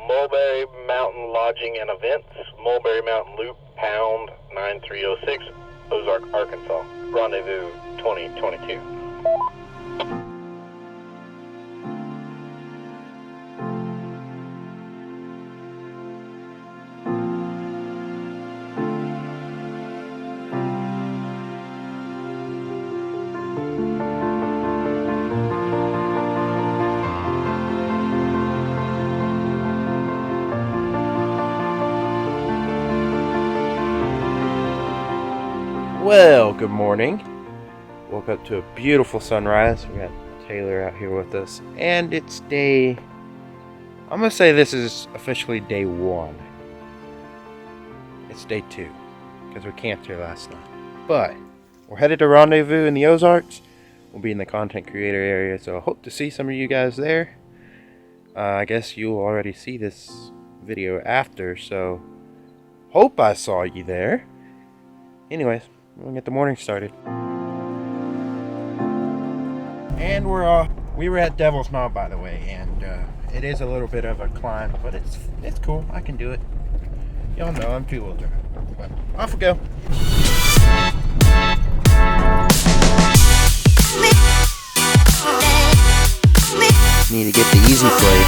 Mulberry Mountain Lodging and Events, Mulberry Mountain Loop, pound 9306, Ozarks, Arkansas. Rendezvous 2022. Well, good morning. Woke up to a beautiful sunrise. We got Taylor out here with us, and it's I'm gonna say this is officially day 1. It's day 2 because we camped here last night. But we're headed to Rendezvous in the Ozarks. We'll be in the content creator area, so I hope to see some of you guys there. I guess you'll already see this video after, so hope I saw you there. Anyways, we'll get the morning started. And we're off. We were at Devil's Mount, by the way, and it is a little bit of a climb, but it's cool. I can do it. Y'all know I'm two-wheel drive. But off we go. Need to get the easy plate.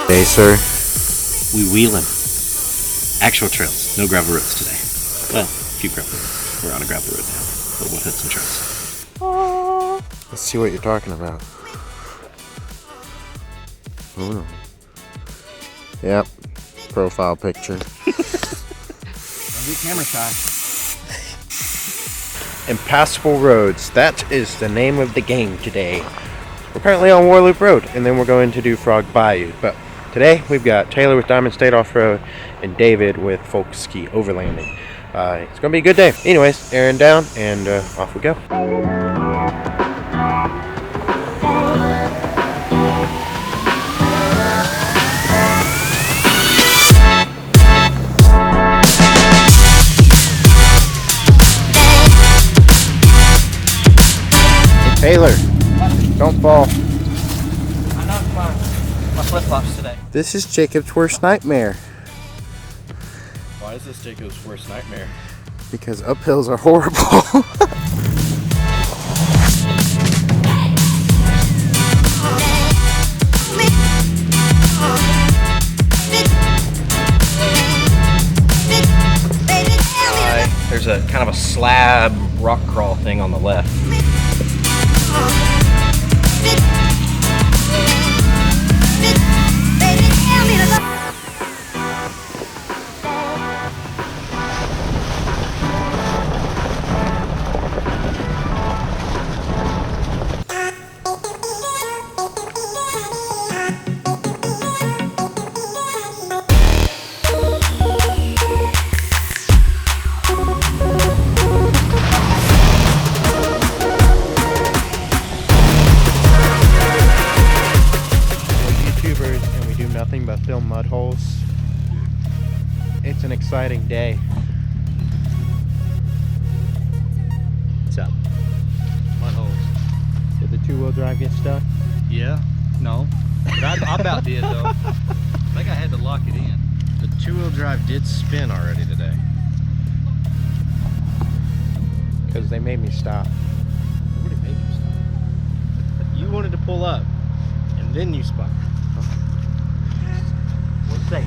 Hey, sir. We wheeling. Actual trails. No gravel roads today. Well, a few gravel roads. We're on a gravel road now, but we'll hit some trails. Let's see what you're talking about. Ooh. Yep. Profile picture. Don't be camera shy. Impassable roads. That is the name of the game today. We're currently on Warloop Road, and then we're going to do Frog Bayou. But today we've got Taylor with Diamond State Off-Road and David with Folk Ski Overlanding. It's going to be a good day. Anyways, airing down, and off we go. Hey, Taylor, don't fall. I knocked my flip-flops today. This is Jacob's worst nightmare. Why is this Jacob's worst nightmare? Because uphills are horrible. There's a kind of a slab rock crawl thing on the left. But film mud holes. It's an exciting day. What's up? Mud holes. Did the two-wheel drive get stuck? Yeah. No. But I about did though. I think I had to lock it in. The two-wheel drive did spin already today. Because they made me stop. What did it make you stop? You wanted to pull up, and then you spun. What's that?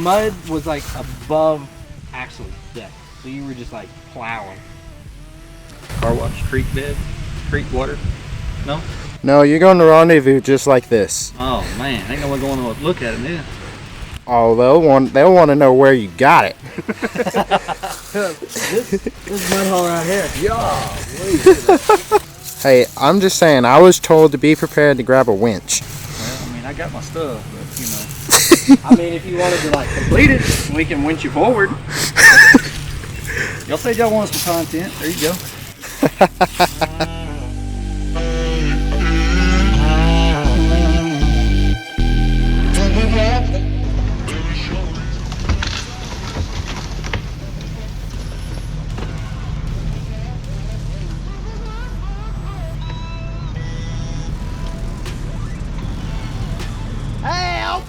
mud was like above Axel's deck, so you were just like plowing. Car wash, creek bed, creek water. No? No, you're going to Rendezvous just like this. Oh man, ain't no one going to look at it now. Oh, they'll want to know where you got it. This mud hole right here. Yeah. Hey, I'm just saying, I was told to be prepared to grab a winch. Well, I mean, I got my stuff, but you know. I mean, if you wanted to like complete it, we can winch you forward. Y'all said y'all want some content. There you go. Help!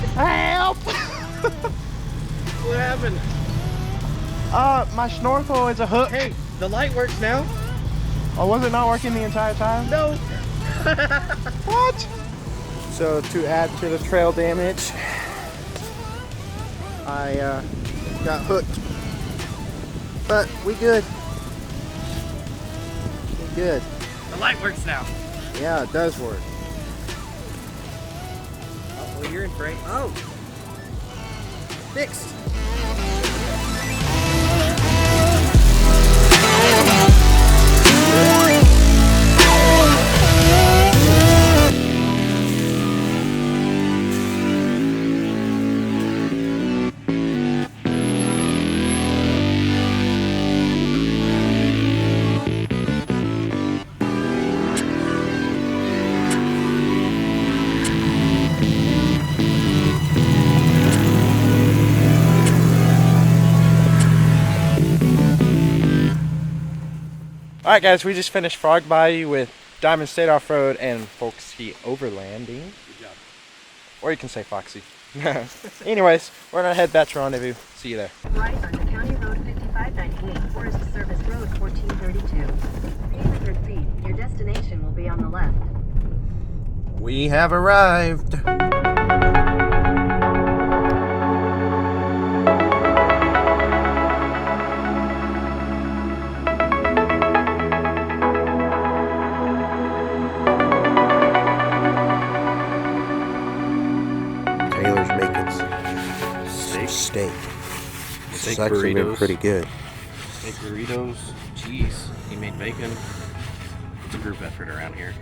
Help! What happened? My snorkel is a hook. Hey, the light works now. Oh, was it not working the entire time? No. What? So to add to the trail damage, I got hooked. But we good. We good. The light works now. Yeah, it does work. Oh, well, you're in freight. Oh. Fixed. Alright guys, we just finished Frog Bayou with Diamond State Offroad and Foxy Overlanding. Good job. Or you can say Foxy. Anyways, we're gonna head back to Rendezvous. See you there. Right onto County Road 5598, Forest Service Road 1432. 800 feet. Your destination will be on the left. We have arrived. Taylor's making steak. It's actually been pretty good. Steak burritos, cheese. He made bacon. It's a group effort around here.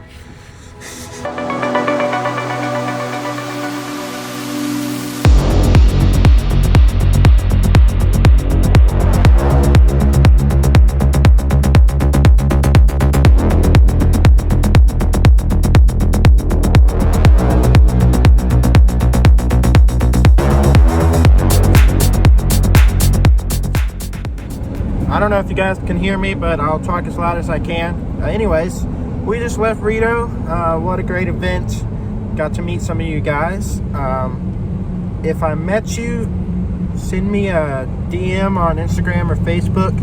I don't know if you guys can hear me, but I'll talk as loud as I can. Anyways, we just left Rito. What a great event. Got to meet some of you guys. If I met you, send me a DM on Instagram or Facebook,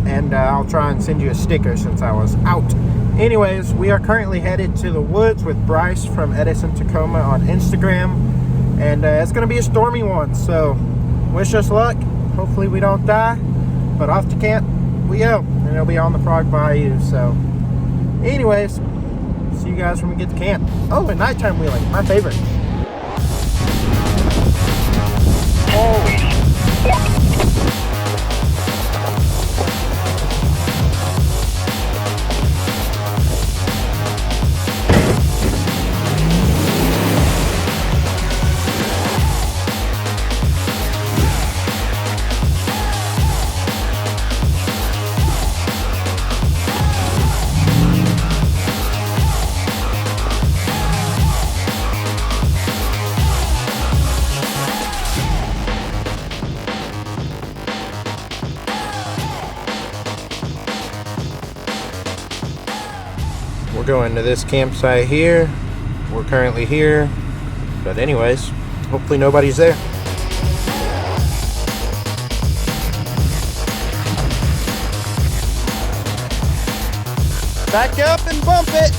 and I'll try and send you a sticker since I was out. Anyways, we are currently headed to the woods with Bryce from Edison Tacoma on Instagram, and it's going to be a stormy one, so wish us luck. Hopefully we don't die. But off to camp we go, and it'll be on the Frog Bayou. So anyways, see you guys when we get to camp. Oh, and nighttime wheeling, my favorite. We're going to this campsite here. We're currently here. But anyways, hopefully nobody's there. Back up and bump it.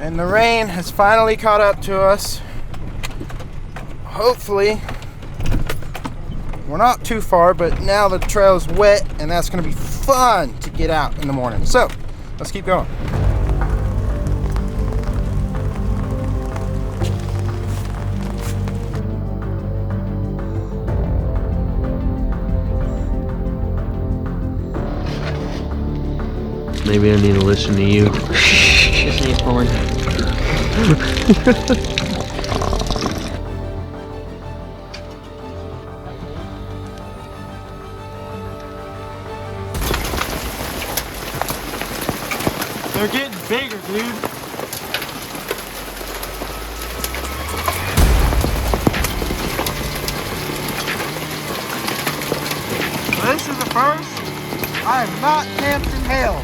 And the rain has finally caught up to us. Hopefully, we're not too far, but now the trail's wet and that's gonna be fun to get out in the morning. So, let's keep going. Maybe I need to listen to you. Just need porn. They're getting bigger, dude. This is the first. I have not camped in hail.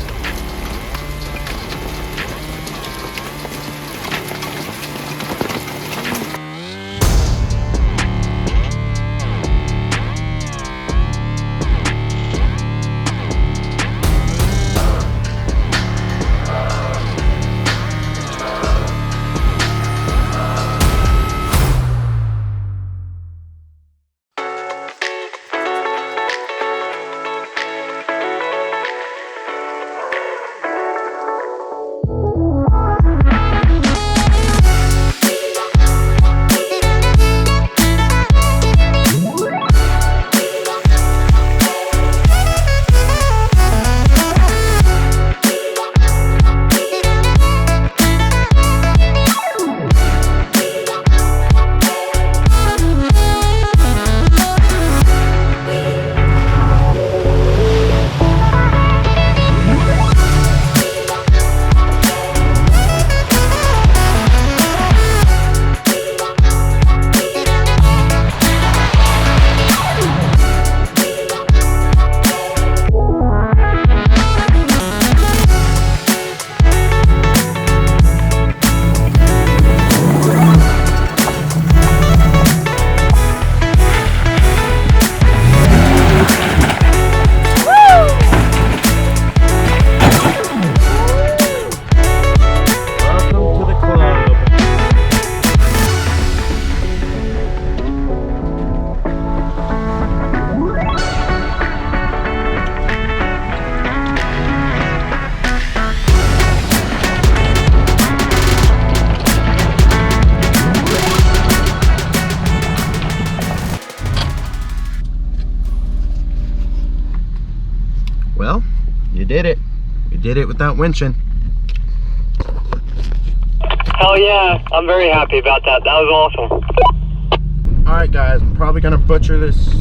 Well, you did it. You did it without winching. Hell yeah, I'm very happy about that. That was awesome. Alright guys, I'm probably gonna butcher this,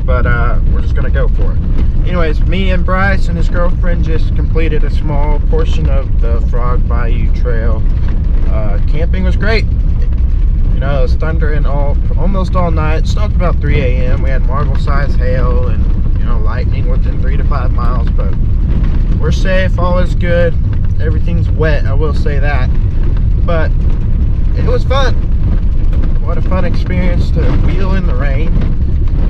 but we're just gonna go for it. Anyways, me and Bryce and his girlfriend just completed a small portion of the Frog Bayou Trail. Camping was great. You know, it was thundering almost all night. It stopped about 3 a.m. We had marble-sized hail and, you know, lightning within 3 to 5 miles, but we're safe, all is good. Everything's wet, I will say that. But it was fun. What a fun experience to wheel in the rain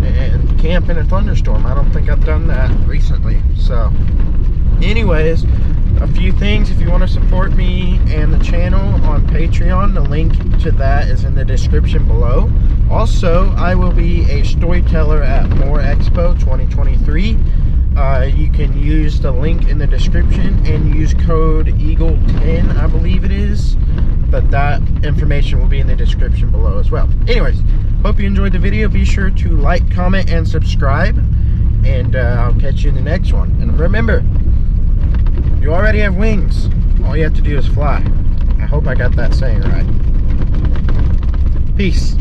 and camp in a thunderstorm. I don't think I've done that recently. So anyways, a few things. If you want to support me and the channel on Patreon, the link to that is in the description below. Also, I will be a storyteller at More EXPO 2023. You can use the link in the description and use code EAGLE10, I believe it is. But that information will be in the description below as well. Anyways, hope you enjoyed the video. Be sure to like, comment, and subscribe. And I'll catch you in the next one. And remember, you already have wings. All you have to do is fly. I hope I got that saying right. Peace.